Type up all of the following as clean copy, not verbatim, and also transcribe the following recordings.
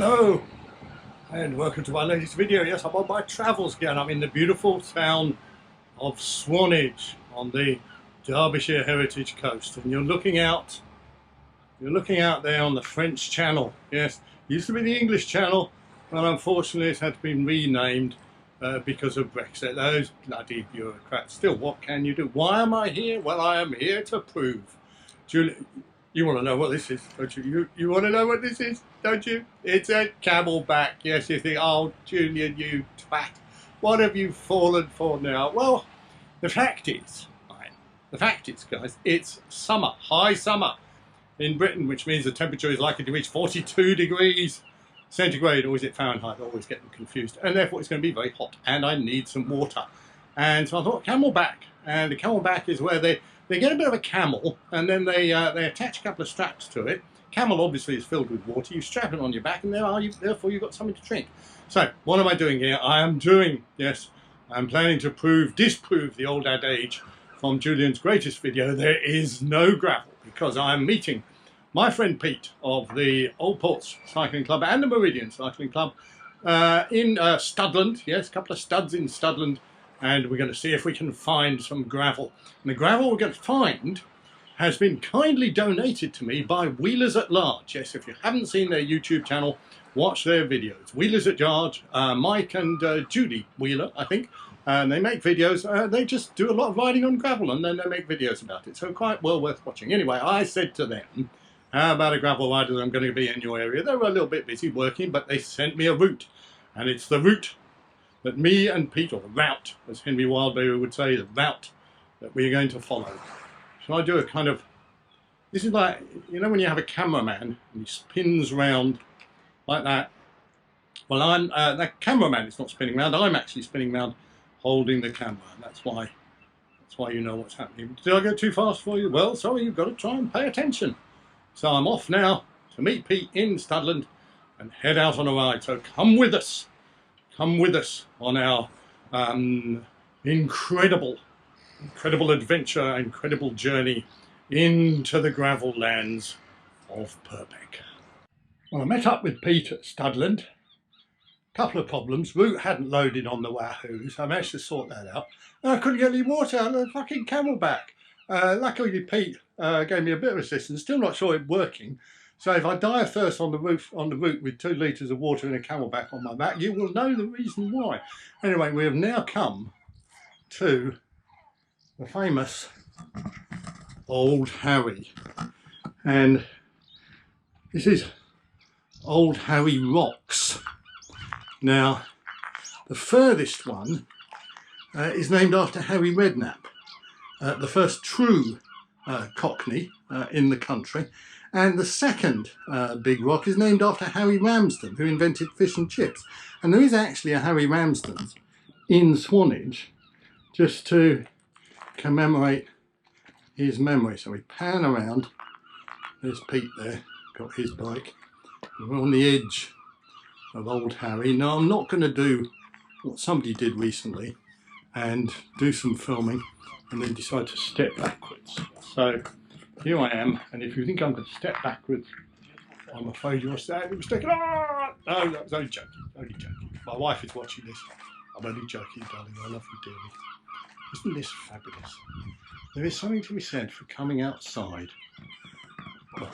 Hello and welcome to my latest video. Yes, I'm on my travels again. I'm in the beautiful town of Swanage on the Derbyshire Heritage Coast, and you're looking out there on the French Channel. Yes, it used to be the English Channel, but unfortunately it had been renamed because of Brexit. Those bloody bureaucrats. Still, what can you do? Why am I here? Well, I am here to prove. Julie, you want to know what this is, don't you? You want to know what this is, don't you? It's a camelback. Yes, you think, oh, Julian, you twat, what have you fallen for now? Well, the fact is, guys, it's summer, high summer in Britain, which means the temperature is likely to reach 42 degrees centigrade, or is it Fahrenheit? I always get them confused. And therefore it's going to be very hot, and I need some water. And so I thought camelback, and the camelback is where they get a bit of a camel, and then they attach a couple of straps to it. Camel obviously is filled with water. You strap it on your back, and therefore you've got something to drink. So what am I doing here? I'm planning to disprove the old adage from Julian's greatest video: there is no gravel, because I'm meeting my friend Pete of the Old Ports Cycling Club and the Meridian Cycling Club in Studland. Yes, a couple of studs in Studland. And we're going to see if we can find some gravel. And the gravel we're going to find has been kindly donated to me by Wheelers at Large. Yes, if you haven't seen their YouTube channel, watch their videos. Wheelers at Large, Mike and Judy Wheeler, I think. And they make videos. They just do a lot of riding on gravel, and then they make videos about it. So quite well worth watching. Anyway, I said to them, how about a gravel rider that I'm going to be in your area? They were a little bit busy working, but they sent me a route. And it's the route that me and Pete, or the route, as Henry Wildberry would say, the route that we're going to follow. Shall I do a kind of, this is like, you know when you have a cameraman and he spins round like that? Well, that cameraman is not spinning round, I'm actually spinning round holding the camera, and that's why you know what's happening. Did I go too fast for you? Well, sorry, you've got to try and pay attention. So I'm off now to meet Pete in Studland and head out on a ride, so come with us. Come with us on our incredible adventure, incredible journey into the gravel lands of Purbeck. Well, I met up with Pete at Studland. Couple of problems. Route hadn't loaded on the Wahoo, so I managed to sort that out. And I couldn't get any water out of the fucking camelback. Luckily, Pete gave me a bit of assistance. Still not sure it's working. So if I die of thirst on the route with 2 litres of water in a camelback on my back, you will know the reason why. Anyway, we have now come to the famous Old Harry. And this is Old Harry Rocks. Now, the furthest one is named after Harry Redknapp, the first true Cockney in the country. And the second big rock is named after Harry Ramsden, who invented fish and chips. And there is actually a Harry Ramsden in Swanage, just to commemorate his memory. So we pan around. There's Pete there, got his bike. We're on the edge of Old Harry. Now, I'm not going to do what somebody did recently and do some filming and then decide to step backwards. So here I am, and if you think I'm going to step backwards, I'm afraid you're mistaken. Ah! No, I was only joking, My wife is watching this. I'm only joking, darling. I love you dearly. Isn't this fabulous? There is something to be said for coming outside. Well,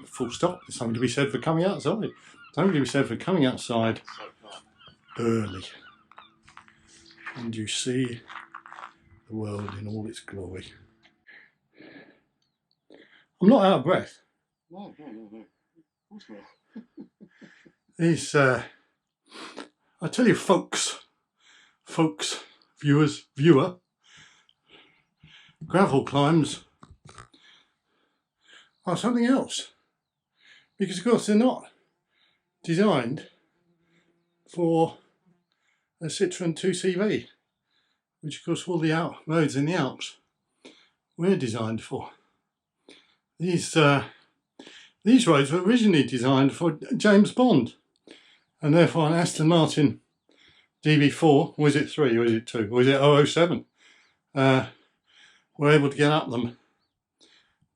full stop. There's something to be said for coming outside. Something to be said for coming outside early. And you see the world in all its glory. I'm not out of breath. No. Of course not. I tell you, folks, viewer, gravel climbs are something else. Because, of course, they're not designed for a Citroën 2CV, which, of course, all the roads in the Alps were designed for. These roads were originally designed for James Bond, and therefore an Aston Martin DB4, or is it 3, or is it 2, or is it 007, were able to get up them.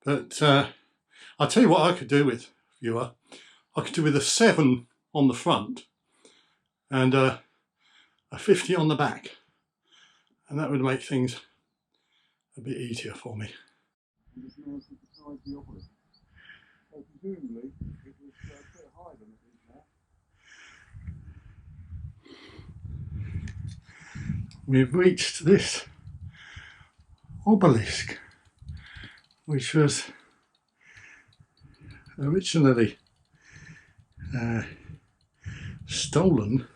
But I'll tell you what I could do with, viewer. I could do with a 7 on the front and a 50 on the back, and that would make things a bit easier for me. Presumably it was a bit higher than it is now. We've reached this obelisk, which was originally stolen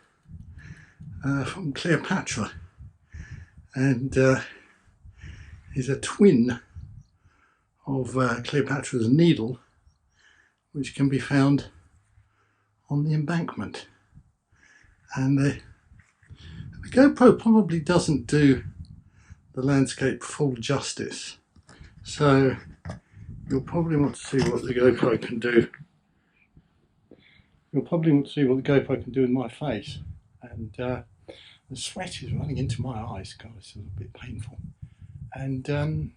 from Cleopatra, and is a twin of Cleopatra's Needle, which can be found on the embankment. And the GoPro probably doesn't do the landscape full justice, so you'll probably want to see what the GoPro can do. You'll probably want to see what the GoPro can do in my face, and the sweat is running into my eyes. God, it's a little bit painful, and I'm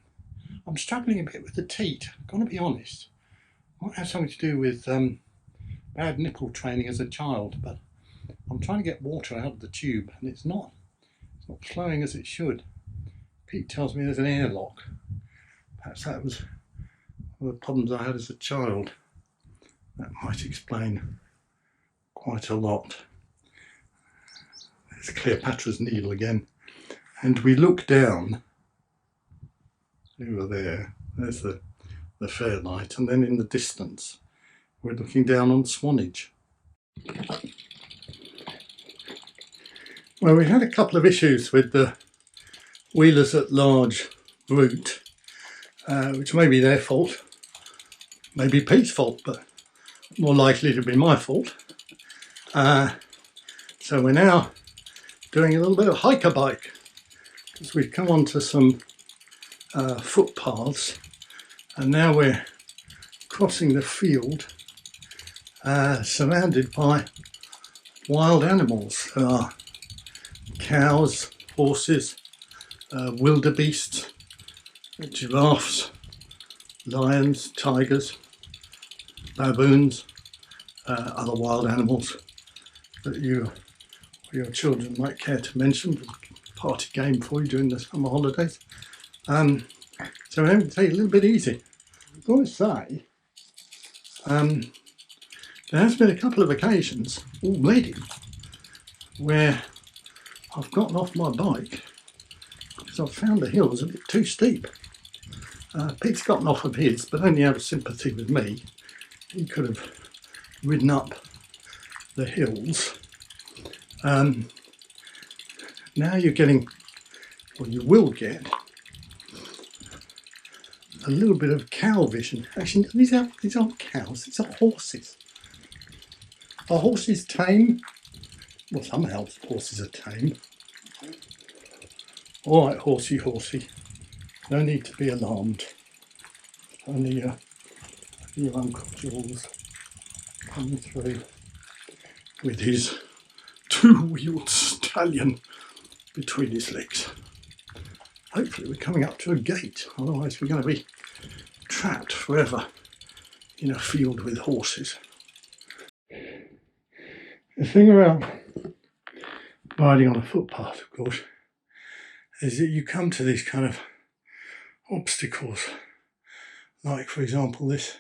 struggling a bit with the teat. I've got to be honest. It might have something to do with bad nipple training as a child, but I'm trying to get water out of the tube and it's not flowing as it should. Pete tells me there's an airlock. Perhaps that was one of the problems I had as a child. That might explain quite a lot. There's Cleopatra's Needle again, and we look down over there. There's the fairlight, and then in the distance we're looking down on Swanage. Well, we had a couple of issues with the wheelers at large route, which may be their fault, maybe Pete's fault, but more likely to be my fault. So we're now doing a little bit of hiker bike, because we've come onto some footpaths, and now we're crossing the field surrounded by wild animals. There are cows, horses, wildebeests, giraffes, lions, tigers, baboons, other wild animals that you or your children might care to mention. Party game for you during the summer holidays. So we're having to take it a little bit easy. I've got to say, there has been a couple of occasions already where I've gotten off my bike because I've found the hills a bit too steep. Pete's gotten off of his, but only out of sympathy with me. He could have ridden up the hills. Now you're getting, or you will get, a little bit of cow vision. Actually, these aren't cows, these are horses. Are horses tame? Well, somehow horses are tame. All right, horsey, no need to be alarmed. Only your Uncle Jules coming through with his two-wheeled stallion between his legs. Hopefully we're coming up to a gate, otherwise we're going to be trapped forever in a field with horses. The thing about riding on a footpath, of course, is that you come to these kind of obstacles, like for example this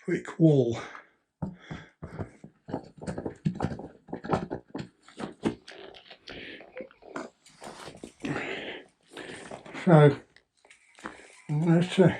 brick wall. So let's take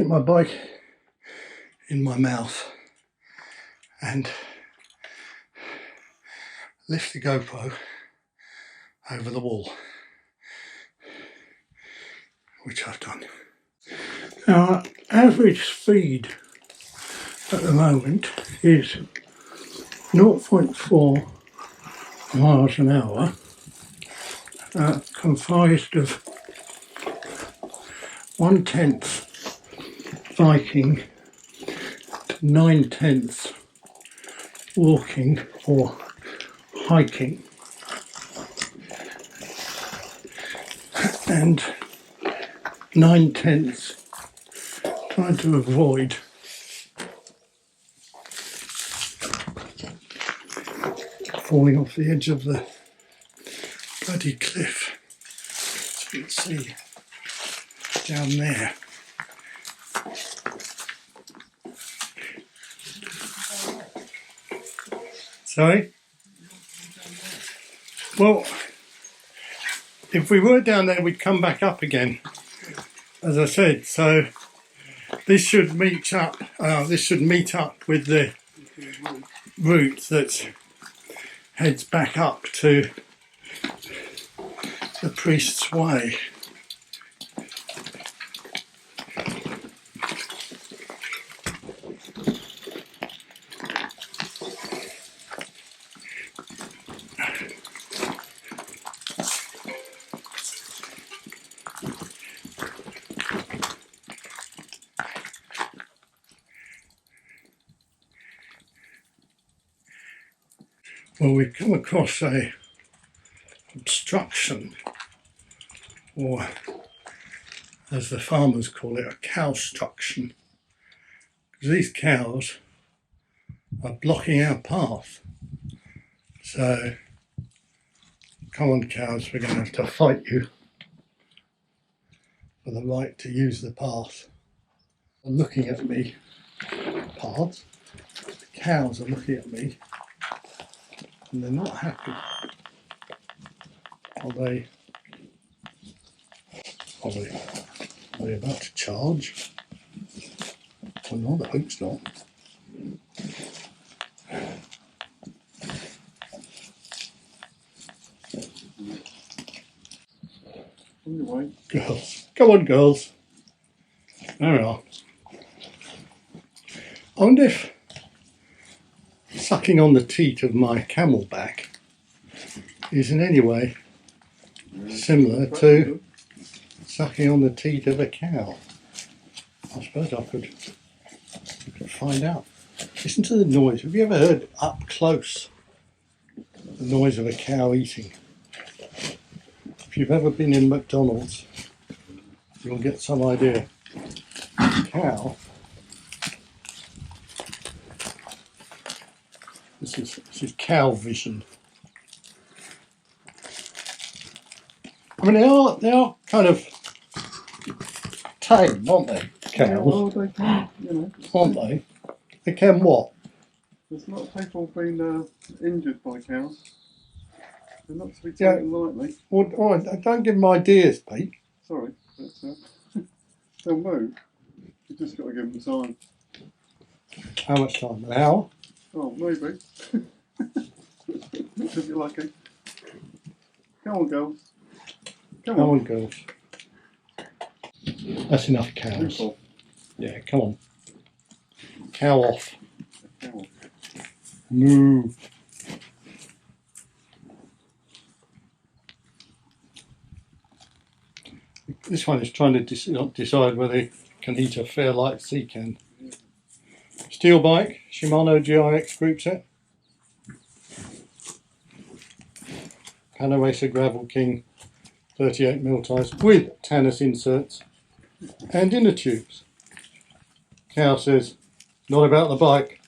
my bike in my mouth and lift the GoPro over the wall, which I've done. Now, our average speed at the moment is 0.4 miles an hour, comprised of 1/10 Viking to 9/10 walking or hiking, and 9/10 trying to avoid falling off the edge of the bloody cliff. As you can see down there. Sorry? Well, if we were down there, we'd come back up again, as I said. So this should meet up. This should meet up with the route that heads back up to the Priest's Way. Well, we've come across a obstruction, or as the farmers call it, a cowstruction, because these cows are blocking our path. So, come on cows, we're going to have to fight you for the right to use the path. They're looking at me, paths. The cows are looking at me, and they're not happy. Are they about to charge? Well, no, I hope not. Anyway. Girls, come on girls. There we are. I wonder if sucking on the teat of my camelback is in any way similar to sucking on the teat of a cow. I suppose I could find out. Listen to the noise. Have you ever heard up close the noise of a cow eating? If you've ever been in McDonald's, you'll get some idea. Cow. This is cow vision. I mean, they are kind of tame, aren't they? Cows. Yeah, well, they can, Aren't they? They can what? There's a lot of people been injured by cows. They're not to be taken lightly. Well, don't give them ideas, Pete. Sorry, but they'll move. You just got to give them time. How much time? An hour? Oh, maybe. If you're lucky. Come on, girls. Come on, girls. That's enough cows. People. Yeah, come on. Cow off. Come on. Move. This one is trying to decide whether it can eat a fair light sea can. Steel bike, Shimano GRX group set. Panawacer Gravel King 38mm tyres with Tannis inserts and inner tubes. Cow says, not about the bike.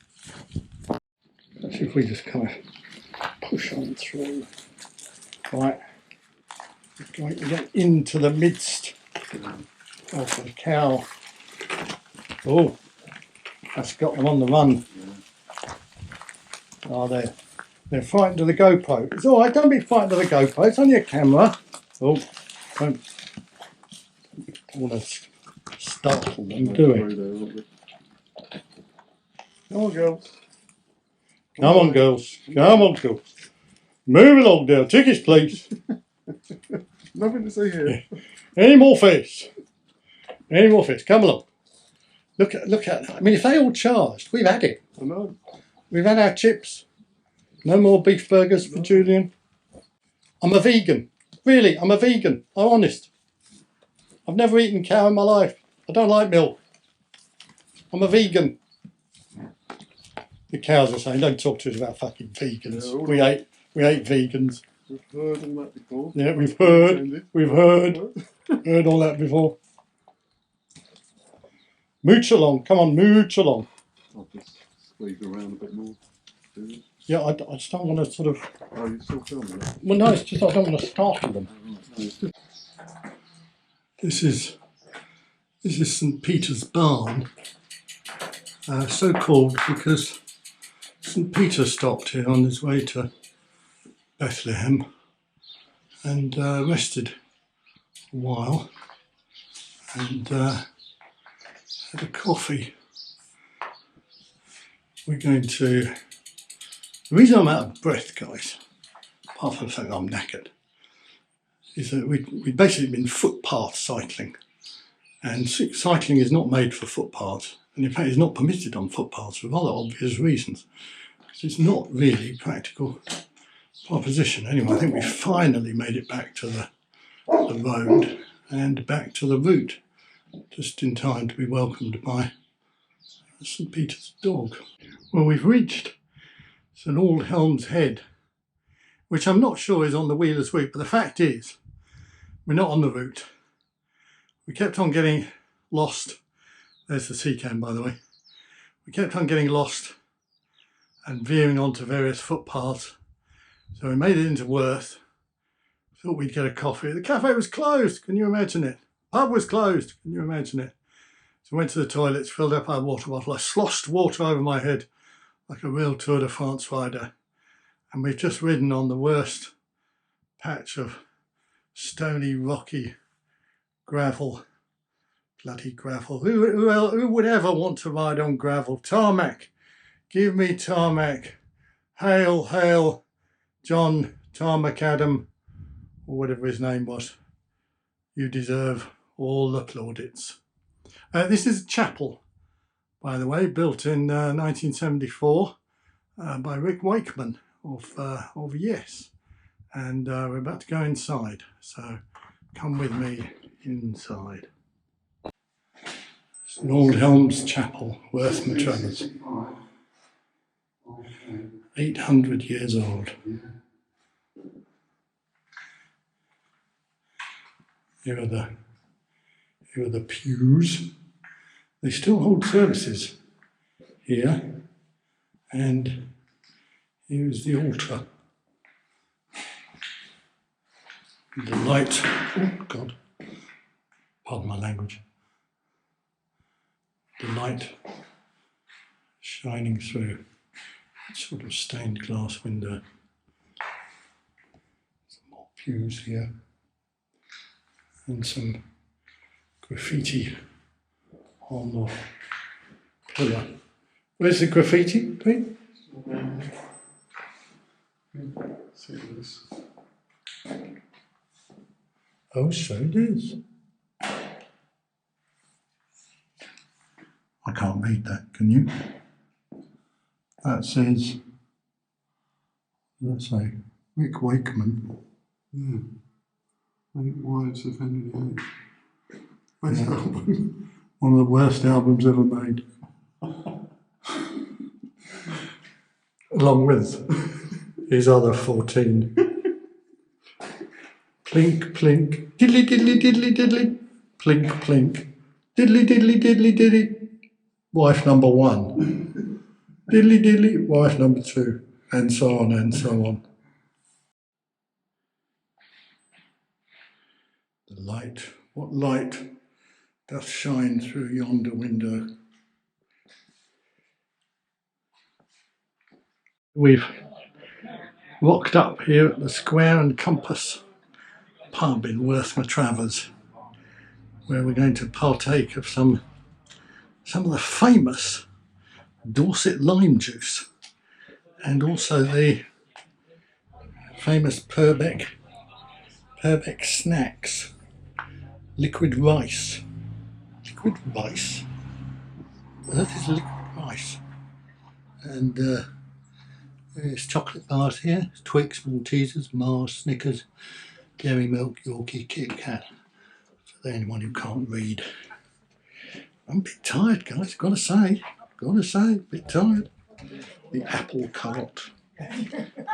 Let's see if we just kind of push on through. Right, we're going to get into the midst of the cow. Oh, that's got them on the run. Oh, they're frightened of the GoPro. It's all right, don't be frightened of the GoPro, it's only a camera. Oh, don't want to startle them, do we? Come on, girls. Come on, girls. Come on, girls. Move along now. Tickets, please. Nothing to see here. Any more fish? Any more fish? Come along. Look at. I mean, if they all charged, we've had it. I know. We've had our chips. No more beef burgers for Julian. I'm a vegan. Really, I'm a vegan. I'm honest. I've never eaten cow in my life. I don't like milk. I'm a vegan. The cows are saying, don't talk to us about fucking vegans. Yeah, we hate vegans. We've heard all that before. Yeah, we've heard all that before. Mooch along, come on, mooch along. I'll just squeeze around a bit more. Yeah, I just don't want to sort of... Oh, you're still filming it? Well, no, it's just I don't want to startle them. This is St. Peter's Barn, so called because St. Peter stopped here on his way to Bethlehem and rested a while and had a coffee. We're going to... The reason I'm out of breath, guys, apart from the fact that I'm knackered, is that we've basically been footpath cycling. And cycling is not made for footpaths. And in fact, it's not permitted on footpaths for rather obvious reasons. Because it's not really a practical proposition. Anyway, I think we finally made it back to the road and back to the route, just in time to be welcomed by St. Peter's dog. Well, we've reached St. Helms Head, which I'm not sure is on the Wheelers Week, but the fact is, we're not on the route. We kept on getting lost. There's the sea cam, by the way. We kept on getting lost and veering onto various footpaths. So we made it into Worth. Thought we'd get a coffee. The cafe was closed. Can you imagine it? Pub was closed. Can you imagine it? So I went to the toilets, filled up our water bottle. I sloshed water over my head like a real Tour de France rider. And we've just ridden on the worst patch of stony, rocky gravel. Bloody gravel. Who would ever want to ride on gravel? Tarmac. Give me tarmac. Hail, hail, John Tarmac Adam, or whatever his name was. You deserve all the plaudits. This is a chapel, by the way, built in 1974 by Rick Wakeman of Yes. And we're about to go inside, so come with me inside. It's an old Helms Chapel, Worth Matravers. 800 years old. Here are the pews. They still hold services here, and here's the altar. The light, oh God, pardon my language. The light shining through a sort of stained glass window. Some more pews here, and some graffiti on the pillar. Where's the graffiti, Pete? See this? Oh, so it is. I can't read that, can you? That says, let's say, Rick Wakeman. Yeah. 8 Wives of Henry VIII. Best album. One of the worst albums ever made. Along with his other 14. Plink, plink, diddly, diddly, diddly, diddly. Plink, plink, diddly, diddly, diddly, diddly. Wife number 1. Diddly, diddly, wife number 2. And so on and so on. The light, what light doth shine through yonder window? We've rocked up here at the Square and Compass pub in Worth Matravers, where we're going to partake of some of the famous Dorset lime juice, and also the famous Purbeck snacks, liquid rice. Liquid rice? What is liquid rice? And there's chocolate bars here, Twix, Maltesers, Mars, Snickers, Dairy Milk Yorkie Kit Kat, for anyone who can't read. I'm a bit tired, guys, gotta say, a bit tired. The Apple Cart.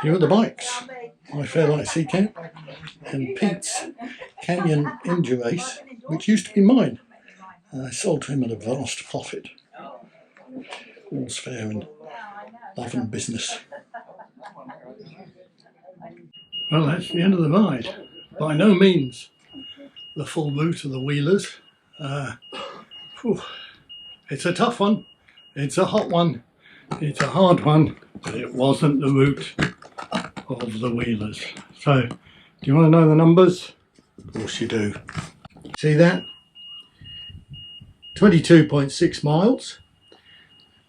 Here are the bikes. My Fairlight Sea Camp and Pete's Canyon Endurace, which used to be mine. I sold to him at a vast profit. All's fair in love and business. Well, that's the end of the ride. By no means the full route of the Wheelers. It's a tough one, it's a hot one, it's a hard one, but it wasn't the route of the Wheelers. So, do you want to know the numbers? Of course you do. See that? 22.6 miles.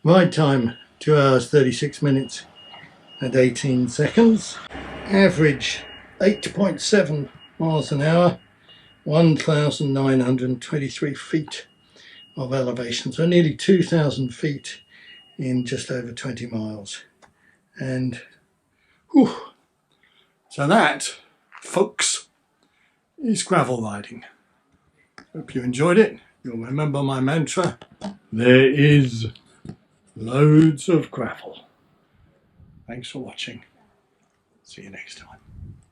Ride time 2 hours 36 minutes and 18 seconds. Average 8.7 miles an hour, 1,923 feet of elevation. So nearly 2,000 feet in just over 20 miles. And whew, so that, folks, is gravel riding. Hope you enjoyed it. You'll remember my mantra, there is loads of gravel. Thanks for watching. See you next time.